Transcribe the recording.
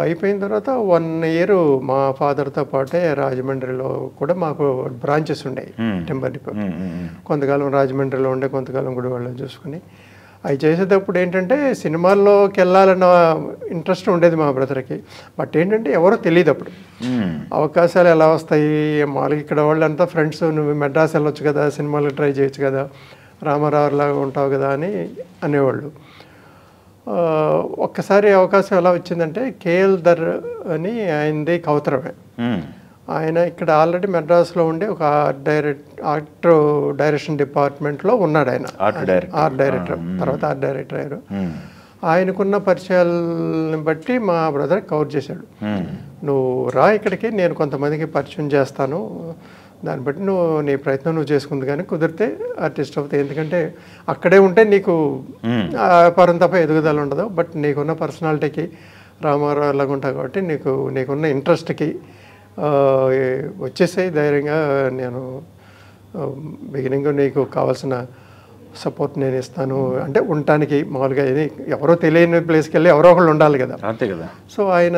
అయిపోయిన తర్వాత 1 ఇయర్ మా ఫాదర్తో పాటే రాజమండ్రిలో కూడా మాకు బ్రాంచెస్ ఉండేవి టింబర్ డిపో. కొంతకాలం రాజమండ్రిలో ఉండే, కొంతకాలం గుడివాడలో చూసుకుని అవి చేసేటప్పుడు ఏంటంటే సినిమాల్లోకి వెళ్ళాలన్న ఇంట్రెస్ట్ ఉండేది మా బ్రదర్కి. బట్ ఏంటంటే ఎవరో తెలియదు అప్పుడు అవకాశాలు ఎలా వస్తాయి. మామూలుగా ఇక్కడ వాళ్ళంతా ఫ్రెండ్స్, నువ్వు మెడ్రాస్ వెళ్ళొచ్చు కదా, సినిమాలకు ట్రై చేయొచ్చు కదా, రామారావులాగా ఉంటావు కదా అని అనేవాళ్ళు. ఒక్కసారి అవకాశం ఎలా వచ్చిందంటే కేఎల్ దర్ అని ఆయనది కౌతరమే. ఆయన ఇక్కడ ఆల్రెడీ మెడ్రాస్లో ఉండే ఒక ఆర్ట్ డైరెక్షన్ డిపార్ట్మెంట్లో ఉన్నాడు. ఆయన ఆర్ట్ డైరెక్టర్, తర్వాత ఆర్ట్ డైరెక్టర్ అయ్యారు. ఆయనకున్న పరిచయాలని బట్టి మా బ్రదర్ కవర్ చేశాడు. నువ్వు రా ఇక్కడికి, నేను కొంతమందికి పరిచయం చేస్తాను, దాన్ని బట్టి నువ్వు నీ ప్రయత్నం నువ్వు చేసుకుంది, కానీ కుదిరితే ఆర్టిస్ట్ అవుతాయి. ఎందుకంటే అక్కడే ఉంటే నీకు వ్యాపారం తప్ప ఎదుగుదల ఉండదు. బట్ నీకున్న పర్సనాలిటీకి రామారావు లాగా ఉంటావు కాబట్టి నీకున్న ఇంట్రెస్ట్కి వచ్చేసాయి ధైర్యంగా. నేను బిగినింగ్ నీకు కావాల్సిన సపోర్ట్ నేను ఇస్తాను అంటే ఉండటానికి. మామూలుగా ఎవరో తెలియని ప్లేస్కి వెళ్ళి ఎవరో ఒకళ్ళు ఉండాలి కదా, అంతే కదా. సో ఆయన